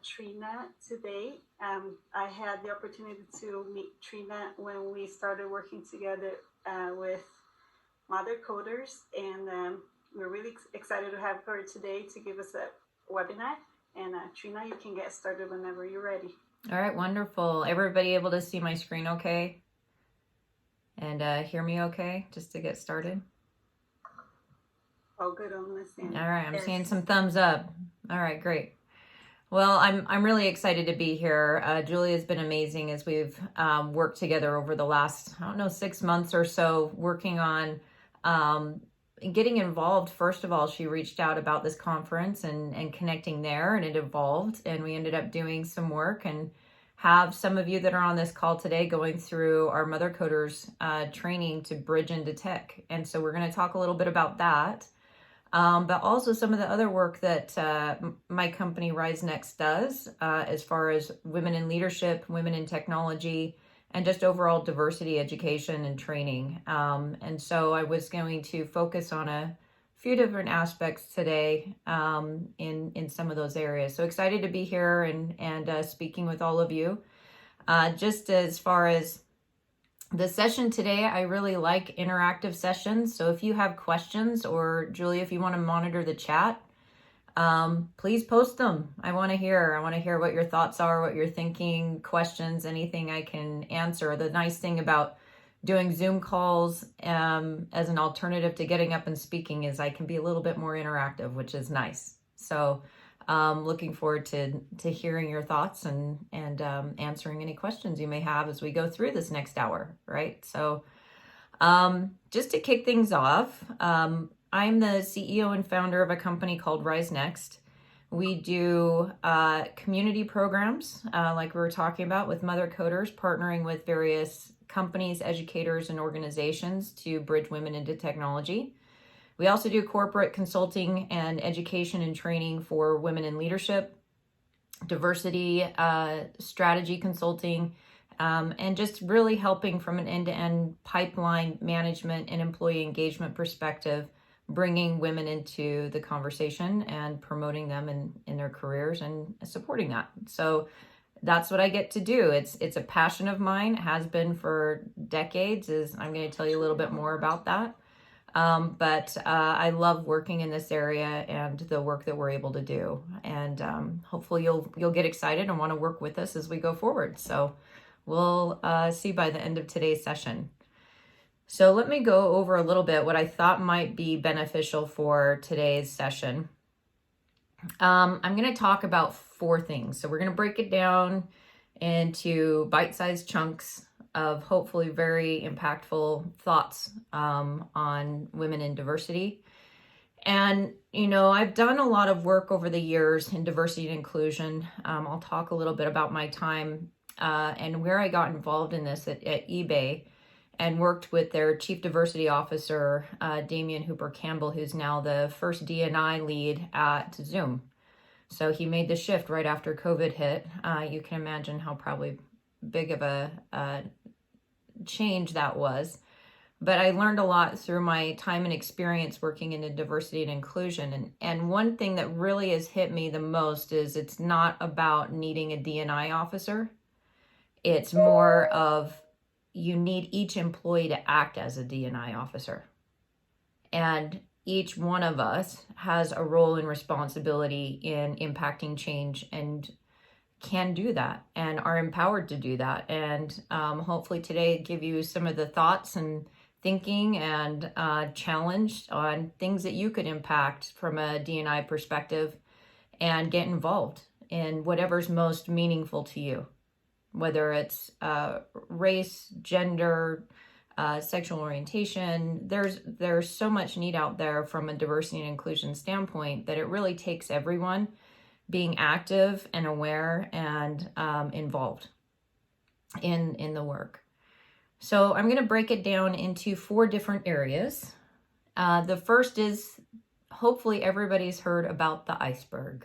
Trina today. I had the opportunity to meet Trina when we started working together with Mother Coders, and we're really excited to have her today to give us a webinar. And Trina, you can get started whenever you're ready. All right, wonderful. Everybody able to see my screen okay? And hear me okay, just to get started? Oh, good on this end. All right, I'm seeing some thumbs up. All right, great. Well, I'm really excited to be here. Julia's been amazing as we've worked together over the last, 6 months or so, working on getting involved. First of all, she reached out about this conference and connecting there, and it evolved, and we ended up doing some work and have some of you that are on this call today going through our Mother Coders training to bridge into tech. And so we're going to talk a little bit about that. But also some of the other work that my company RizeNext does as far as women in leadership, women in technology, and just overall diversity education and training. And so I was going to focus on a few different aspects today in some of those areas. So excited to be here and speaking with all of you. Just as far as the session today, I really like interactive sessions. So if you have questions, or Julia, if you want to monitor the chat, please post them. I want to hear what your thoughts are, what you're thinking, questions, anything I can answer. The nice thing about doing Zoom calls as an alternative to getting up and speaking is I can be a little bit more interactive, which is nice. So looking forward to hearing your thoughts and answering any questions you may have as we go through this next hour, right? So just to kick things off, I'm the CEO and founder of a company called RizeNext. We do community programs like we were talking about with Mother Coders, partnering with various companies, educators, and organizations to bridge women into technology. We also do corporate consulting and education and training for women in leadership, diversity, strategy consulting, and just really helping from an end-to-end pipeline management and employee engagement perspective, bringing women into the conversation and promoting them in their careers and supporting that. So that's what I get to do. It's a passion of mine, has been for decades. I'm going to tell you a little bit more about that. But I love working in this area and the work that we're able to do. And hopefully you'll get excited and want to work with us as we go forward. So we'll see by the end of today's session. So let me go over a little bit what I thought might be beneficial for today's session. I'm going to talk about 4 things. So we're going to break it down into bite-sized chunks of hopefully very impactful thoughts on women in diversity. And, I've done a lot of work over the years in diversity and inclusion. I'll talk a little bit about my time and where I got involved in this at eBay, and worked with their Chief Diversity Officer, Damian Hooper Campbell, who's now the first D&I lead at Zoom. So he made the shift right after COVID hit. You can imagine how probably big of a change that was. But I learned a lot through my time and experience working in diversity and inclusion. And one thing that really has hit me the most is it's not about needing a D&I officer. It's more of you need each employee to act as a D&I officer. And each one of us has a role and responsibility in impacting change and can do that and are empowered to do that. And hopefully today give you some of the thoughts and thinking and challenge on things that you could impact from a D&I perspective and get involved in whatever's most meaningful to you, whether it's race, gender, sexual orientation. There's so much need out there from a diversity and inclusion standpoint that it really takes everyone being active and aware and involved in the work. So I'm going to break it down into 4 different areas. The first is, hopefully everybody's heard about the iceberg.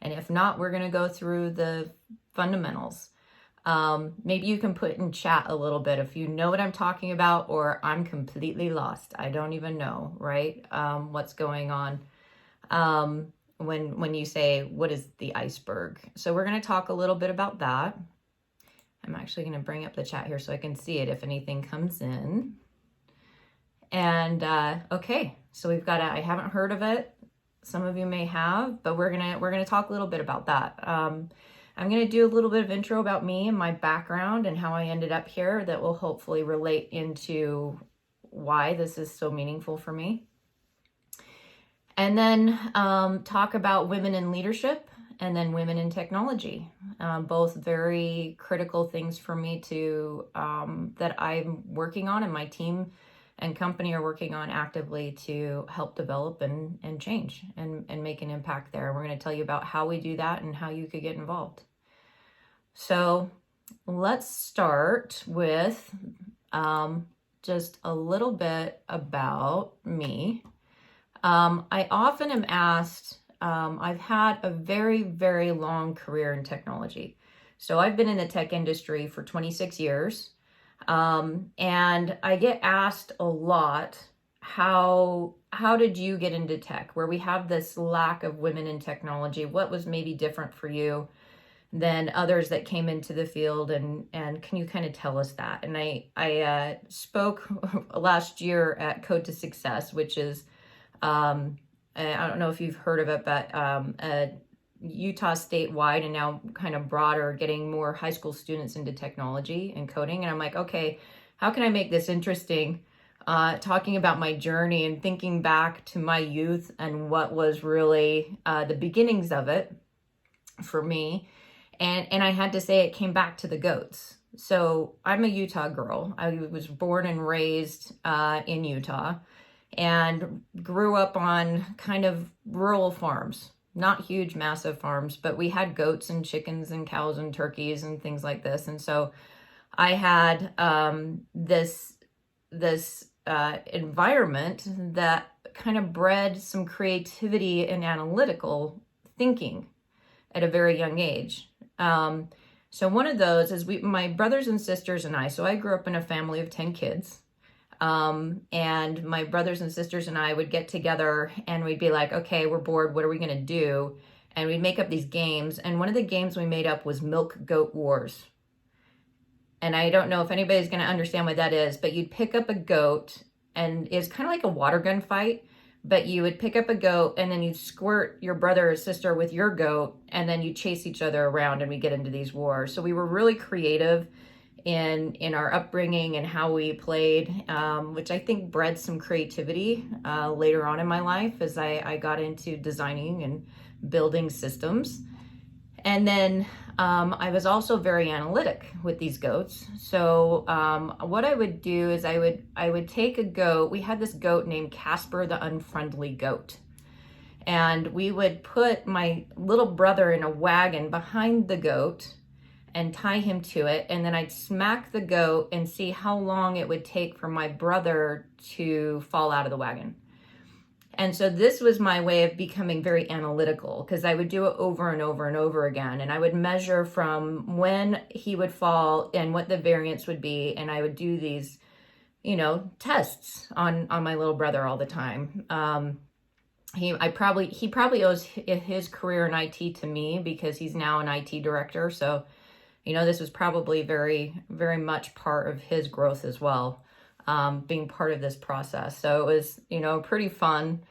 And if not, we're going to go through the fundamentals. Maybe you can put in chat a little bit if you know what I'm talking about, or I'm completely lost. I don't even know, right? What's going on. when you say, what is the iceberg? So we're going to talk a little bit about that. I'm actually going to bring up the chat here so I can see it if anything comes in. And okay, so we've got I haven't heard of it. Some of you may have, but we're gonna talk a little bit about that. I'm gonna do a little bit of intro about me and my background and how I ended up here that will hopefully relate into why this is so meaningful for me. And then talk about women in leadership and then women in technology. Both very critical things for me to that I'm working on, and my team and company are working on actively to help develop and change and make an impact there. We're going to tell you about how we do that and how you could get involved. So let's start with just a little bit about me. I often am asked, I've had a very, very long career in technology. So I've been in the tech industry for 26 years. And I get asked a lot, how did you get into tech, where we have this lack of women in technology? What was maybe different for you than others that came into the field? And can you kind of tell us that? And I spoke last year at Code to Success, which is, I don't know if you've heard of it, but Utah statewide and now kind of broader, getting more high school students into technology and coding. And I'm like, okay, how can I make this interesting? Talking about my journey and thinking back to my youth and what was really the beginnings of it for me. And I had to say it came back to the goats. So I'm a Utah girl. I was born and raised in Utah and grew up on kind of rural farms. Not huge, massive farms, but we had goats and chickens and cows and turkeys and things like this. And so I had this environment that kind of bred some creativity and analytical thinking at a very young age. So one of those is my brothers and sisters and I. So I grew up in a family of 10 kids. And my brothers and sisters and I would get together and we'd be like, okay, we're bored. What are we going to do? And we'd make up these games. And one of the games we made up was Milk Goat Wars. And I don't know if anybody's going to understand what that is, but you'd pick up a goat and it's kind of like a water gun fight, but you would pick up a goat and then you'd squirt your brother or sister with your goat and then you chase each other around and we get into these wars. So we were really creative in our upbringing and how we played, which I think bred some creativity later on in my life as I got into designing and building systems. And then I was also very analytic with these goats. So what I would do is I would take a goat. We had this goat named Casper the Unfriendly Goat. And we would put my little brother in a wagon behind the goat and tie him to it. And then I'd smack the goat and see how long it would take for my brother to fall out of the wagon. And so this was my way of becoming very analytical because I would do it over and over and over again. And I would measure from when he would fall and what the variance would be. And I would do these, tests on my little brother all the time. He probably owes his career in IT to me because he's now an IT director. So this was probably very, very much part of his growth as well, being part of this process. So it was, a pretty fun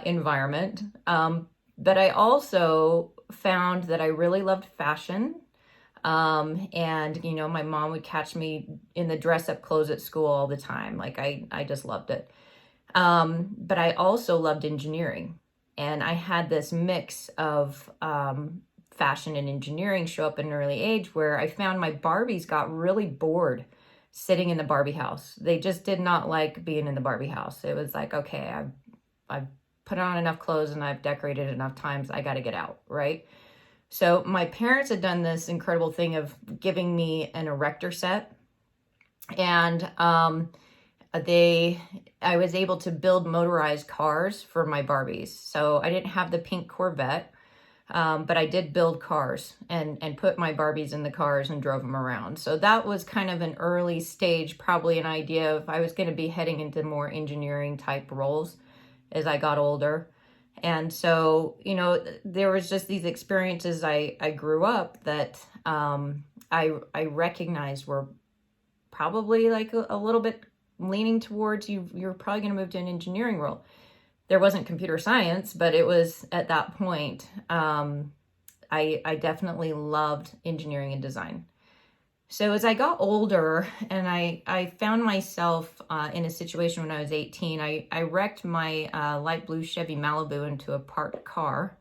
environment. But I also found that I really loved fashion. And, my mom would catch me in the dress-up clothes at school all the time. Like I just loved it. But I also loved engineering. And I had this mix of fashion and engineering show up at an early age where I found my Barbies got really bored sitting in the Barbie house. They just did not like being in the Barbie house. It was like, okay, I've put on enough clothes and I've decorated enough times. I got to get out, right? So my parents had done this incredible thing of giving me an erector set. And I was able to build motorized cars for my Barbies. So I didn't have the pink Corvette. But I did build cars and put my Barbies in the cars and drove them around. So that was kind of an early stage, probably an idea of I was going to be heading into more engineering type roles as I got older. And so, there was just these experiences I grew up that I recognized were probably like a little bit leaning towards you're probably going to move to an engineering role. There wasn't computer science, but it was at that point. I definitely loved engineering and design. So as I got older and I found myself in a situation when I was 18, I wrecked my light blue Chevy Malibu into a parked car.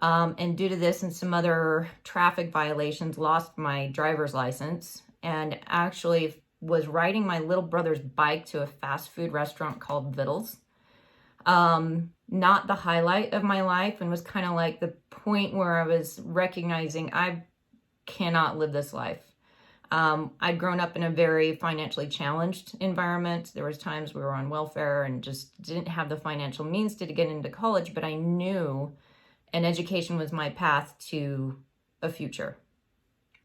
And due to this and some other traffic violations, lost my driver's license and actually was riding my little brother's bike to a fast food restaurant called Vittles. Not the highlight of my life, and was kind of like the point where I was recognizing I cannot live this life. I'd grown up in a very financially challenged environment. There was times we were on welfare and just didn't have the financial means to get into college, but I knew an education was my path to a future.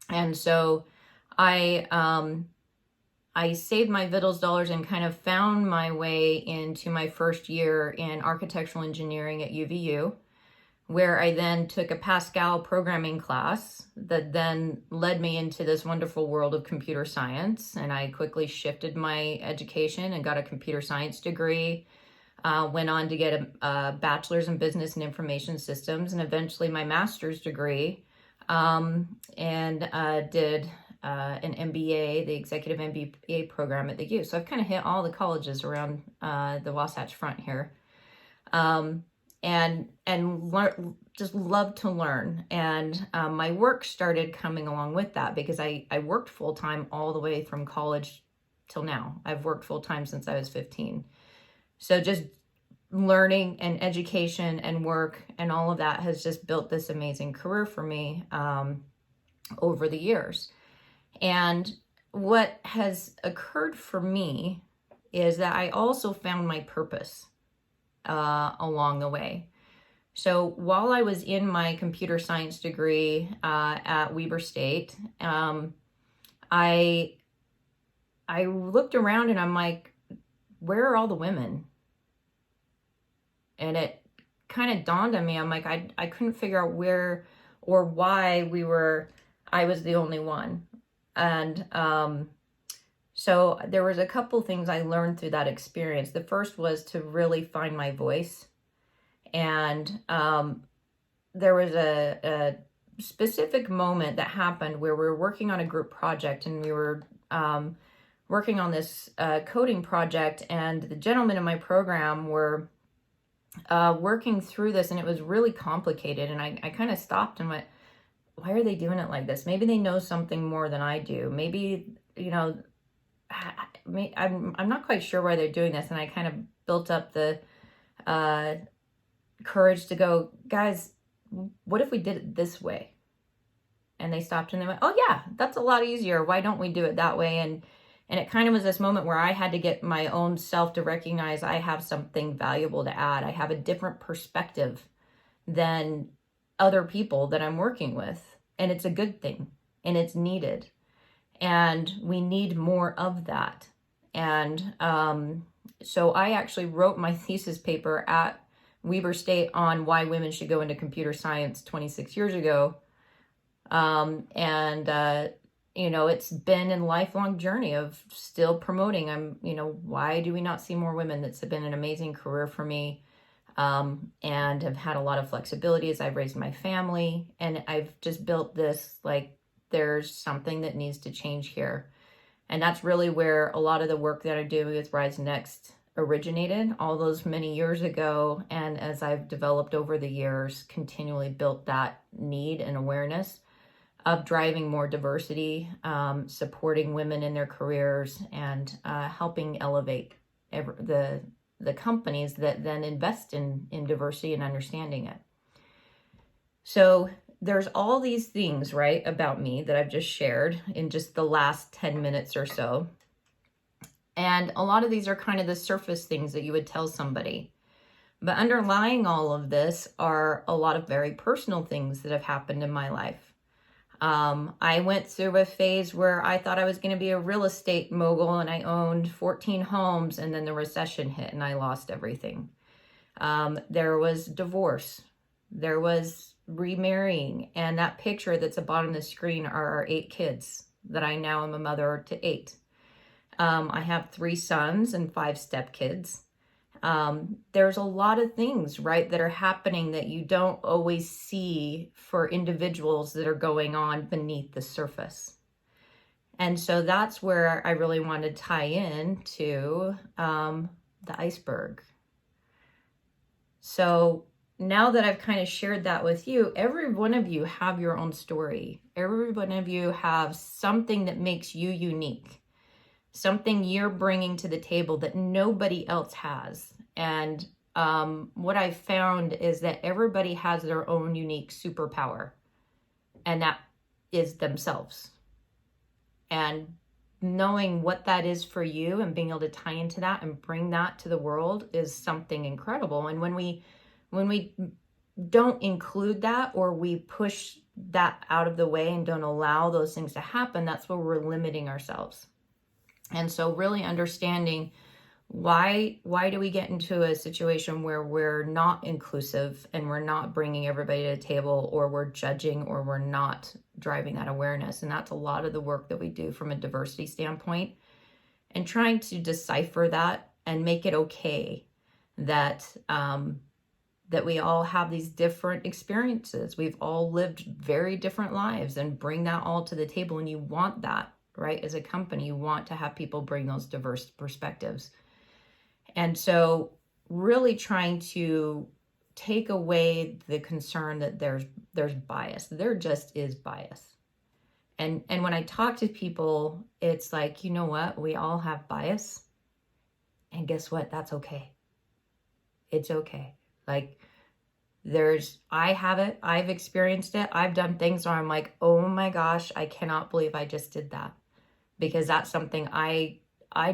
And so I saved my Vittles dollars and kind of found my way into my first year in architectural engineering at UVU, where I then took a Pascal programming class that then led me into this wonderful world of computer science. And I quickly shifted my education and got a computer science degree, went on to get a bachelor's in business and information systems, and eventually my master's degree, and did an MBA, the executive MBA program at the U. So I've kind of hit all the colleges around the Wasatch Front here. And just love to learn. And my work started coming along with that because I worked full-time all the way from college till now. I've worked full-time since I was 15. So just learning and education and work and all of that has just built this amazing career for me over the years. And what has occurred for me is that I also found my purpose along the way. So while I was in my computer science degree at Weber State, I looked around and I'm like, where are all the women? And it kind of dawned on me. I'm like, I couldn't figure out where or why I was the only one. And so there was a couple things I learned through that experience. The first was to really find my voice. And there was a specific moment that happened where we were working on a group project, and we were working on this coding project, and the gentlemen in my program were working through this, and it was really complicated. And I kind of stopped and went, why are they doing it like this? Maybe they know something more than I do. Maybe, I'm not quite sure why they're doing this. And I kind of built up the courage to go, guys, what if we did it this way? And they stopped and they went, oh yeah, that's a lot easier. Why don't we do it that way? And it kind of was this moment where I had to get my own self to recognize I have something valuable to add. I have a different perspective than other people that I'm working with. And it's a good thing, and it's needed. And we need more of that. And so I actually wrote my thesis paper at Weber State on why women should go into computer science 26 years ago. It's been a lifelong journey of still promoting. Why do we not see more women? That's been an amazing career for me. And have had a lot of flexibility as I've raised my family. And I've just built this, like, there's something that needs to change here. And that's really where a lot of the work that I do with RizeNext originated all those many years ago. And as I've developed over the years, continually built that need and awareness of driving more diversity, supporting women in their careers, and helping elevate the companies that then invest in diversity and understanding it. So there's all these things, right, about me that I've just shared in just the last 10 minutes or so. And a lot of these are kind of the surface things that you would tell somebody. But underlying all of this are a lot of very personal things that have happened in my life. I went through a phase where I thought I was going to be a real estate mogul, and I owned 14 homes, and then the recession hit and I lost everything. There was divorce. There was remarrying. And that picture that's at the bottom of the screen are our 8 kids that I now am a mother to 8. I have 3 sons and 5 stepkids. There's a lot of things, right, that are happening that you don't always see for individuals that are going on beneath the surface. And so that's where I really want to tie in to the iceberg. So now that I've kind of shared that with you, every one of you have your own story. Every one of you have something that makes you unique, something you're bringing to the table that nobody else has. And what I've found is that everybody has their own unique superpower, and that is themselves. And knowing what that is for you and being able to tie into that and bring that to the world is something incredible. And when we don't include that, or we push that out of the way and don't allow those things to happen, that's where we're limiting ourselves. And so really understanding why do we get into a situation where we're not inclusive and we're not bringing everybody to the table, or we're judging, or we're not driving that awareness. And that's a lot of the work that we do from a diversity standpoint, and trying to decipher that and make it okay that that we all have these different experiences. We've all lived very different lives, and bring that all to the table. And you want that, right? As a company, you want to have people bring those diverse perspectives. And so really trying to take away the concern that there's bias. There just is bias. And when I talk to people, it's like, you know what? We all have bias. And guess what? That's okay. It's okay. Like, I have it. I've experienced it. I've done things where I'm like, oh my gosh, I cannot believe I just did that. Because that's something I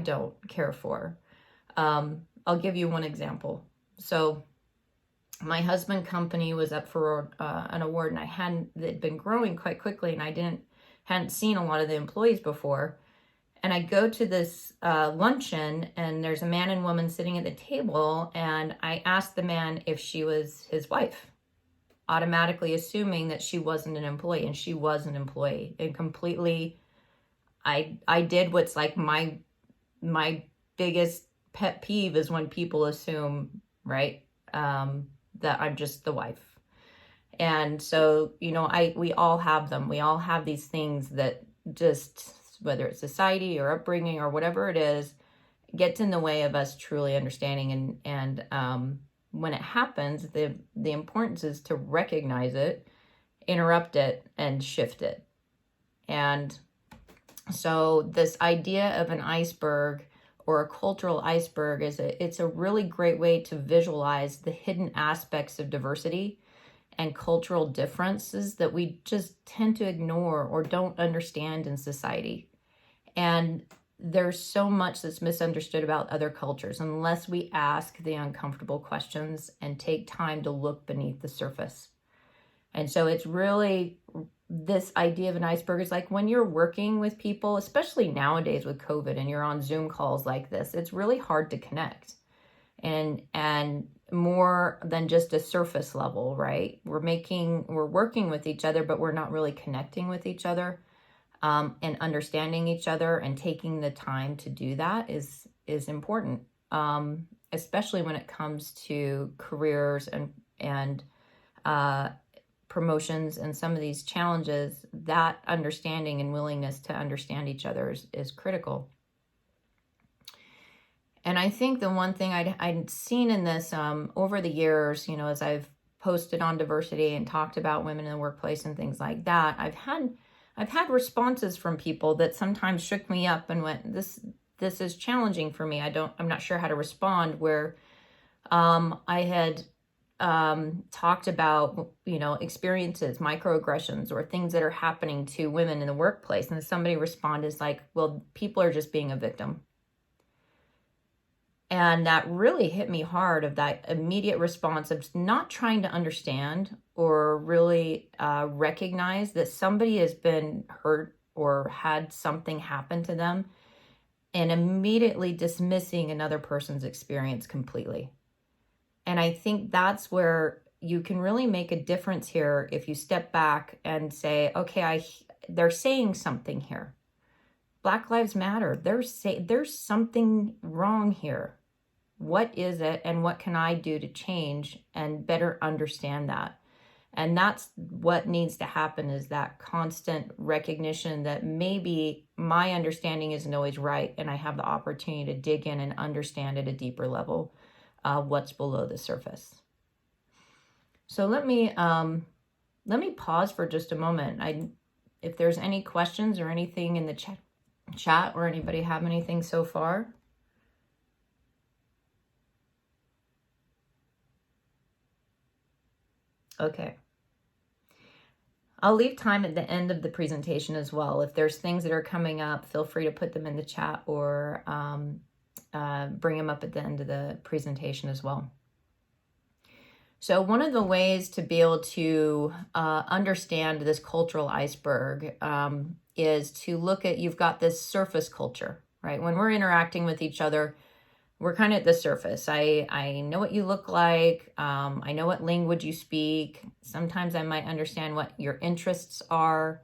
don't care for. I'll give you one example. So my husband's company was up for an award, and they'd been growing quite quickly, and I hadn't seen a lot of the employees before. And I go to this luncheon, and there's a man and woman sitting at the table, and I asked the man if she was his wife, automatically assuming that she wasn't an employee, and she was an employee. And completely, I did what's like my biggest pet peeve is when people assume, right, that I'm just the wife. And so, we all have them. We all have these things that just, whether it's society or upbringing or whatever it is, gets in the way of us truly understanding. And when it happens, the importance is to recognize it, interrupt it, and shift it. And so this idea of an iceberg, or a cultural iceberg, it's a really great way to visualize the hidden aspects of diversity and cultural differences that we just tend to ignore or don't understand in society. And there's so much that's misunderstood about other cultures unless we ask the uncomfortable questions and take time to look beneath the surface. And so it's really, this idea of an iceberg is like when you're working with people, especially nowadays with COVID, and you're on Zoom calls like this, it's really hard to connect. And more than just a surface level, right? We're working with each other, but we're not really connecting with each other, and understanding each other, and taking the time to do that is important, especially when it comes to careers and promotions and some of these challenges. That understanding and willingness to understand each other is critical. And I think the one thing I'd seen in this over the years, as I've posted on diversity and talked about women in the workplace and things like that, I've had responses from people that sometimes shook me up and went, this is challenging for me. I'm not sure how to respond, where I had talked about, experiences, microaggressions, or things that are happening to women in the workplace. And somebody responded like, well, people are just being a victim. And that really hit me hard, of that immediate response of not trying to understand or really recognize that somebody has been hurt or had something happen to them, and immediately dismissing another person's experience completely. And I think that's where you can really make a difference here if you step back and say, okay, they're saying something here. Black Lives Matter. There's something wrong here. What is it, and what can I do to change and better understand that? And that's what needs to happen, is that constant recognition that maybe my understanding isn't always right, and I have the opportunity to dig in and understand at a deeper level what's below the surface. So let me pause for just a moment. If there's any questions or anything in the chat, or anybody have anything so far? Okay. I'll leave time at the end of the presentation as well. If there's things that are coming up, feel free to put them in the chat, or bring them up at the end of the presentation as well. So one of the ways to be able to understand this cultural iceberg is to look at, you've got this surface culture, right? When we're interacting with each other, we're kind of at the surface. I know what you look like. I know what language you speak. Sometimes I might understand what your interests are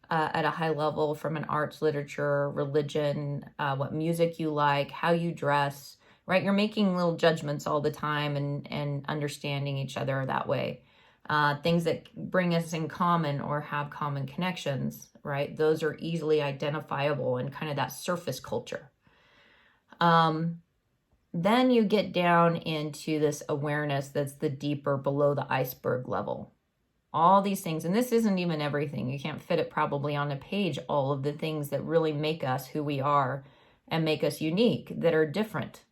at a high level, from an arts, literature, religion, what music you like, how you dress, right? You're making little judgments all the time and understanding each other that way. Things that bring us in common or have common connections, right? Those are easily identifiable in kind of that surface culture. Then you get down into this awareness that's the deeper, below the iceberg level. All these things, and this isn't even everything. You can't fit it probably on a page, all of the things that really make us who we are and make us unique, that are different,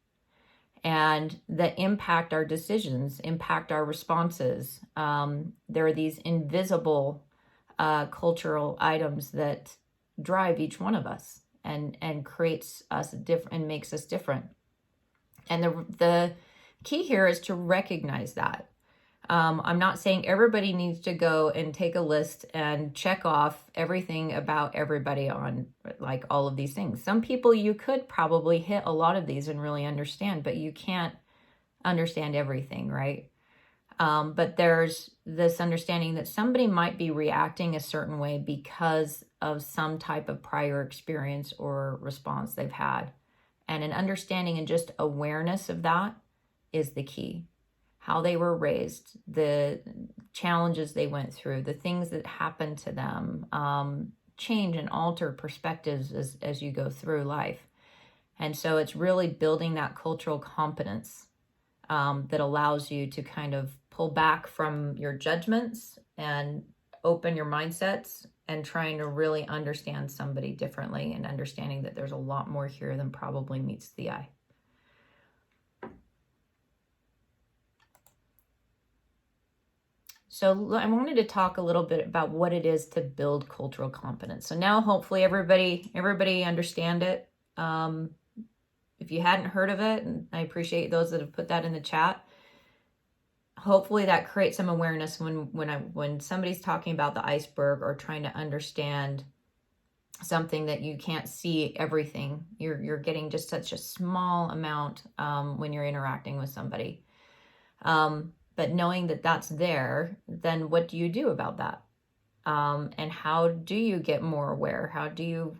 and that impact our decisions, impact our responses. There are these invisible cultural items that drive each one of us and creates us different and makes us different. And the key here is to recognize that. I'm not saying everybody needs to go and take a list and check off everything about everybody on like all of these things. Some people you could probably hit a lot of these and really understand, but you can't understand everything, right? But there's this understanding that somebody might be reacting a certain way because of some type of prior experience or response they've had. And an understanding and just awareness of that is the key. How they were raised, the challenges they went through, the things that happened to them, change and alter perspectives as you go through life. And so it's really building that cultural competence that allows you to kind of pull back from your judgments and open your mindsets, and trying to really understand somebody differently, and understanding that there's a lot more here than probably meets the eye. So I wanted to talk a little bit about what it is to build cultural competence. So now hopefully everybody understand it. If you hadn't heard of it, and I appreciate those that have put that in the chat, hopefully that creates some awareness when somebody's talking about the iceberg or trying to understand something that you can't see everything. You're getting just such a small amount when you're interacting with somebody. But knowing that that's there, then what do you do about that? And how do you get more aware? How do you